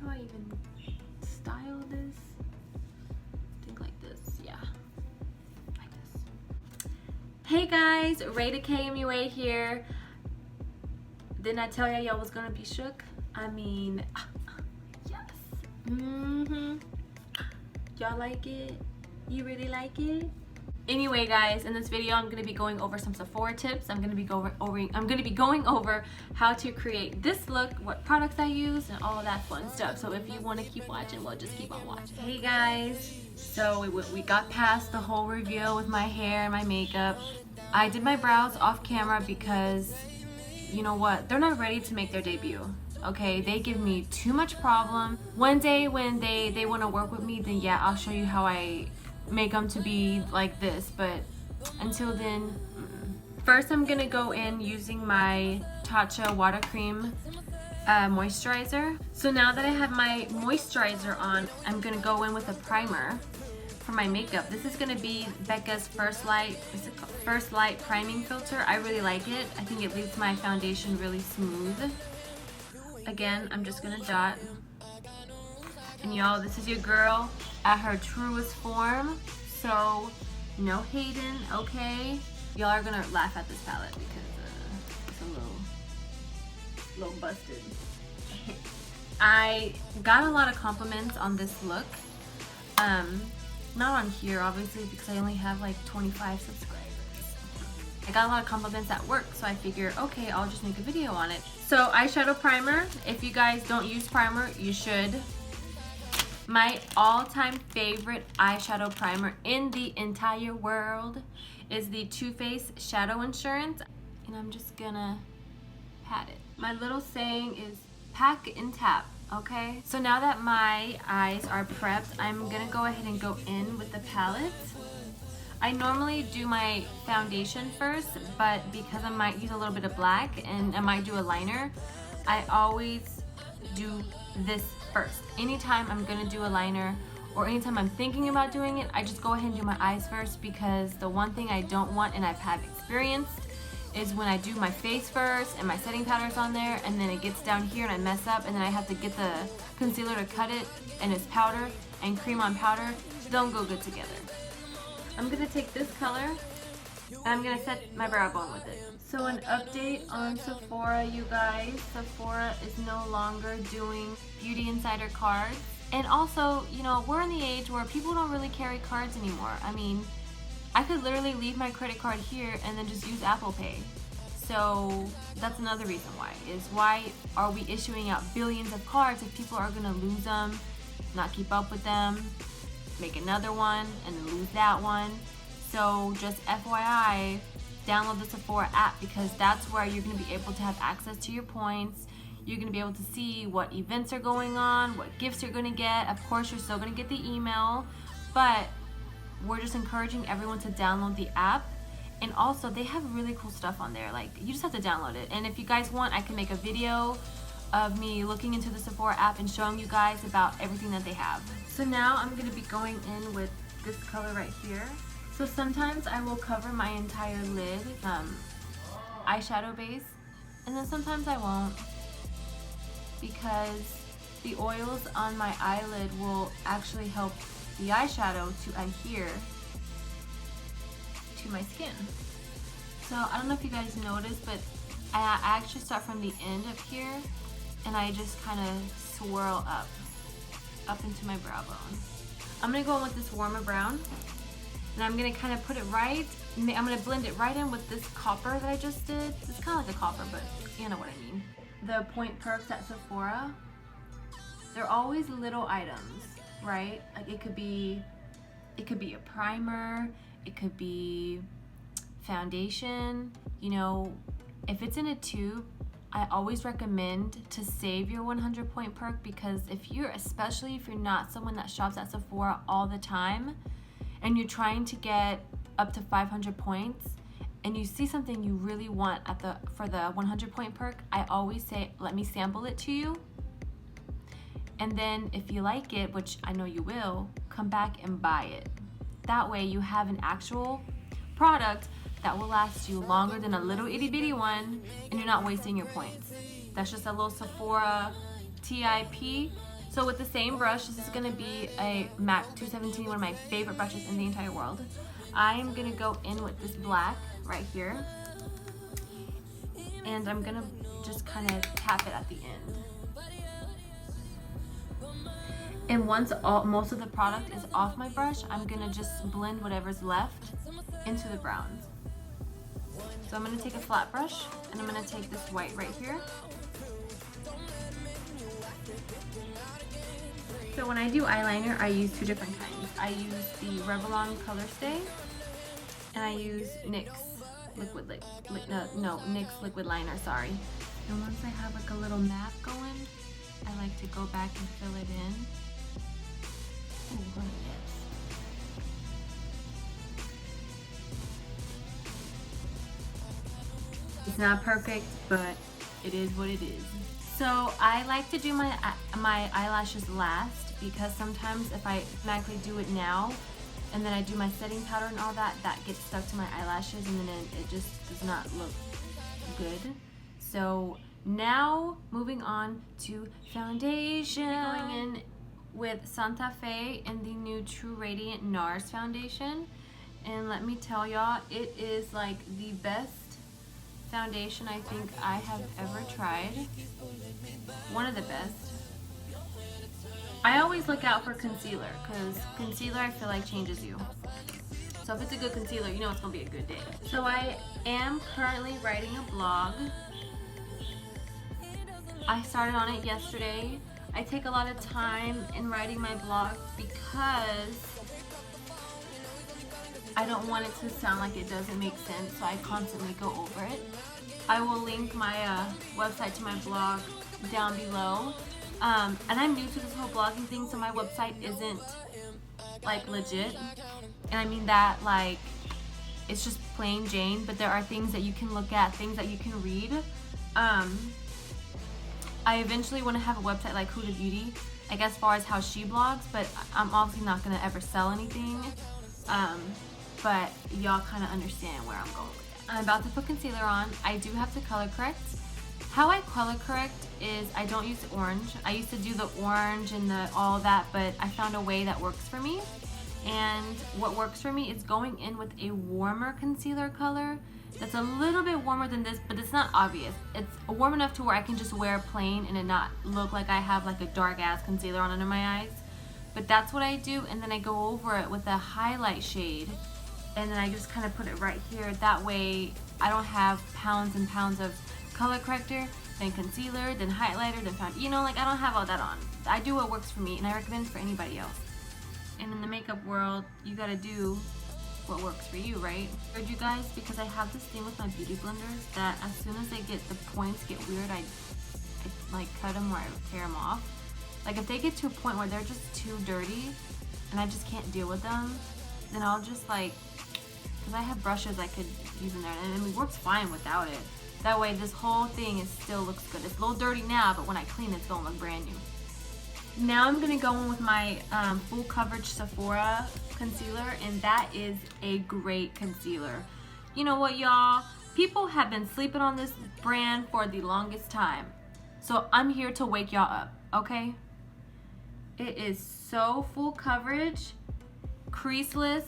how I even style this. I think like this, yeah, like this. Hey guys, Ratedkmua here. Didn't I tell y'all was gonna be shook? I mean, yes. Y'all like it? You really like it? Anyway guys, in this video I'm going to be going over some Sephora tips. I'm going to be going over how to create this look, what products I use, and all of that fun stuff. So if you want to keep watching, we'll just keep on watching. Hey guys, so we got past the whole reveal with my hair and my makeup. I did my brows off camera because, you know what, they're not ready to make their debut. Okay, they give me too much problem. One day when they want to work with me, then yeah, I'll show you how I make them to be like this, but until then, First I'm gonna go in using my Tarte water cream moisturizer. So now that I have my moisturizer on, I'm gonna go in with a primer for my makeup. This is gonna be Becca's First Light priming filter. I really like it. I think it leaves my foundation really smooth. Again, I'm just gonna dot. And y'all, this is your girl at her truest form, so no hating, okay? Y'all are gonna laugh at this palette because it's a little busted. I got a lot of compliments on this look. Not on here, obviously, because I only have like 25 subscribers. I got a lot of compliments at work, so I figure, okay, I'll just make a video on it. So eyeshadow primer, if you guys don't use primer, you should. My all-time favorite eyeshadow primer in the entire world is the Toofaced Shadow Insurance, and I'm just gonna pat it. My little saying is pack and tap, okay? So now that my eyes are prepped, I'm gonna go ahead and go in with the palette. I normally do my foundation first, but because I might use a little bit of black and I might do a liner, I always do this first. Anytime I'm gonna do a liner or anytime I'm thinking about doing it, I just go ahead and do my eyes first, because the one thing I don't want, and I've had experienced, is when I do my face first and my setting powder's on there and then it gets down here and I mess up and then I have to get the concealer to cut it and it's powder and cream on powder. Don't go good together. I'm gonna take this color and I'm gonna set my brow bone with it. So an update on Sephora, you guys. Sephora is no longer doing Beauty Insider cards. And also, you know, we're in the age where people don't really carry cards anymore. I mean, I could literally leave my credit card here and then just use Apple Pay. So that's another reason why, is why are we issuing out billions of cards if people are gonna lose them, not keep up with them, make another one, and then lose that one. So just FYI, download the Sephora app, because that's where you're going to be able to have access to your points. You're going to be able to see what events are going on, what gifts you're going to get. Of course, you're still going to get the email, but we're just encouraging everyone to download the app. And also, they have really cool stuff on there. Like, you just have to download it. And if you guys want, I can make a video of me looking into the Sephora app and showing you guys about everything that they have. So now I'm going to be going in with this color right here. So sometimes I will cover my entire lid eyeshadow base, and then sometimes I won't, because the oils on my eyelid will actually help the eyeshadow to adhere to my skin. So I don't know if you guys noticed, but I actually start from the end of here and I just kind of swirl up into my brow bone. I'm going to go in with this warmer brown. And I'm going to kind of put it right, I'm going to blend it right in with this copper that I just did. It's kind of like a copper, but you know what I mean. The point perks at Sephora, they're always little items, right? Like it could be a primer, it could be foundation. You know, if it's in a tube, I always recommend to save your 100 point perk, because especially if you're not someone that shops at Sephora all the time, and you're trying to get up to 500 points and you see something you really want for the 100 point perk, I always say, let me sample it to you. And then if you like it, which I know you will, come back and buy it. That way you have an actual product that will last you longer than a little itty bitty one, and you're not wasting your points. That's just a little Sephora tip. So with the same brush, this is going to be a MAC 217, one of my favorite brushes in the entire world. I am going to go in with this black right here. And I'm going to just kind of tap it at the end. And once most of the product is off my brush, I'm going to just blend whatever's left into the browns. So I'm going to take a flat brush, and I'm going to take this white right here. So when I do eyeliner, I use two different kinds. I use the Revlon Color Stay, and I use NYX NYX Liquid Liner, sorry. And once I have like a little map going, I like to go back and fill it in. Ooh, what a mess. It's not perfect, but it is what it is. So I like to do my eyelashes last, because sometimes if I automatically do it now and then I do my setting powder and all that, that gets stuck to my eyelashes and then it just does not look good. So now moving on to foundation. Going in with Santa Fe in the new True Radiant NARS foundation, and let me tell y'all, it is like the best foundation I think I have ever tried. One of the best. I always look out for concealer, because concealer I feel like changes you. So if it's a good concealer, you know it's gonna be a good day. So I am currently writing a blog. I started on it yesterday. I take a lot of time in writing my blog because I don't want it to sound like it doesn't make sense, so I constantly go over it. I will link my website to my blog down below. And I'm new to this whole blogging thing, so my website isn't like legit. And I mean that like it's just plain Jane, but there are things that you can look at, things that you can read. I eventually want to have a website like Huda Beauty, like as far as how she blogs, but I'm obviously not going to ever sell anything. But y'all kind of understand where I'm going with that. I'm about to put concealer on. I do have to color correct. How I color correct is I don't use orange. I used to do the orange and all that, but I found a way that works for me. And what works for me is going in with a warmer concealer color that's a little bit warmer than this, but it's not obvious. It's warm enough to where I can just wear plain and it not look like I have like a dark ass concealer on under my eyes. But that's what I do, and then I go over it with a highlight shade, and then I just kind of put it right here. That way I don't have pounds and pounds of color corrector, then concealer, then highlighter, then foundation. You know, like I don't have all that on. I do what works for me, and I recommend it for anybody else. And in the makeup world, you gotta do what works for you, right? Heard you guys, because I have this thing with my beauty blenders that as soon as they get the points get weird, I like cut them or I tear them off. Like if they get to a point where they're just too dirty and I just can't deal with them, then I'll just like, because I have brushes I could use in there, and it works fine without it. That way this whole thing still looks good. It's a little dirty now, but when I clean it, it's gonna look brand new. Now I'm gonna go in with my full coverage Sephora concealer, and that is a great concealer. You know what, y'all? People have been sleeping on this brand for the longest time, so I'm here to wake y'all up, okay? It is so full coverage, creaseless,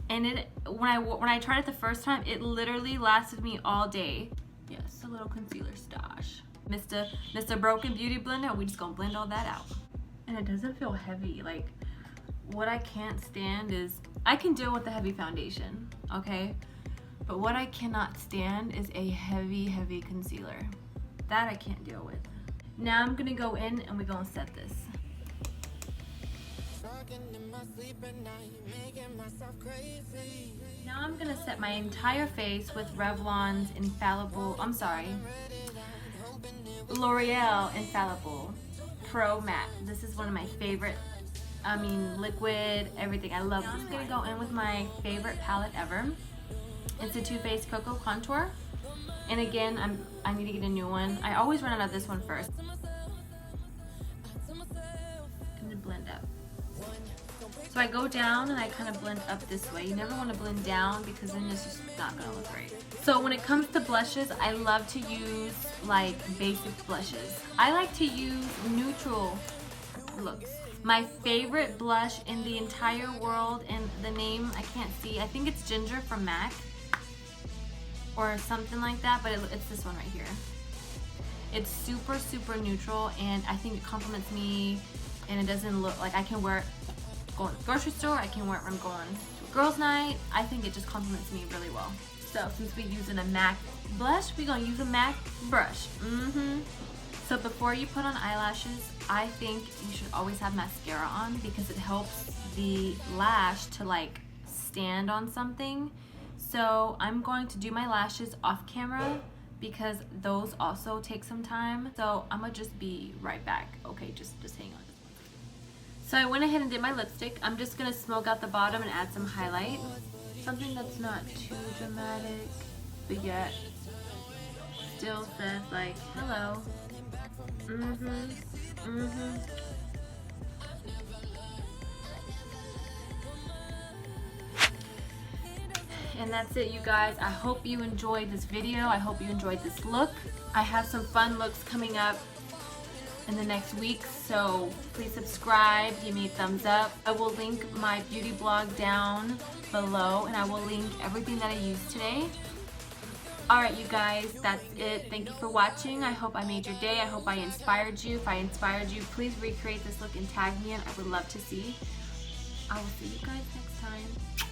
and when I tried it the first time, it literally lasted me all day. Yes, a little concealer stash. Mr. Broken Beauty Blender, we just gonna blend all that out. And it doesn't feel heavy. Like, what I can't stand is, I can deal with the heavy foundation, okay? But what I cannot stand is a heavy, heavy concealer. That I can't deal with. Now I'm gonna go in and we're gonna set this. Now I'm gonna set my entire face with Revlon's L'Oreal Infallible Pro Matte. This is one of my favorite, liquid, everything. I love this. I'm gonna go in with my favorite palette ever. It's a Toofaced Cocoa Contour. And again, I need to get a new one. I always run out of this one first. And then blend up. So I go down and I kind of blend up this way. You never want to blend down because then it's just not going to look great. So when it comes to blushes, I love to use like basic blushes. I like to use neutral looks. My favorite blush in the entire world, and the name I can't see. I think it's Ginger from MAC or something like that, but it's this one right here. It's super, super neutral, and I think it complements me, and it doesn't look like I can wear it going to the grocery store. I can wear it when I'm going to a girls' night. I think it just complements me really well. So since we're using a MAC blush, we're gonna use a MAC brush. So before you put on eyelashes, I think you should always have mascara on because it helps the lash to like stand on something. So I'm going to do my lashes off camera because those also take some time. So I'm gonna just be right back. Okay, just hang on. So I went ahead and did my lipstick. I'm just gonna smoke out the bottom and add some highlight. Something that's not too dramatic, but yet still says like, hello. And that's it, you guys. I hope you enjoyed this video. I hope you enjoyed this look. I have some fun looks coming up in the next week, so please subscribe, give me a thumbs up. I will link my beauty blog down below, and I will link everything that I used today. Alright, you guys, that's it. Thank you for watching. I hope I made your day. I hope I inspired you. If I inspired you, please recreate this look and tag me in. I would love to see. I will see you guys next time.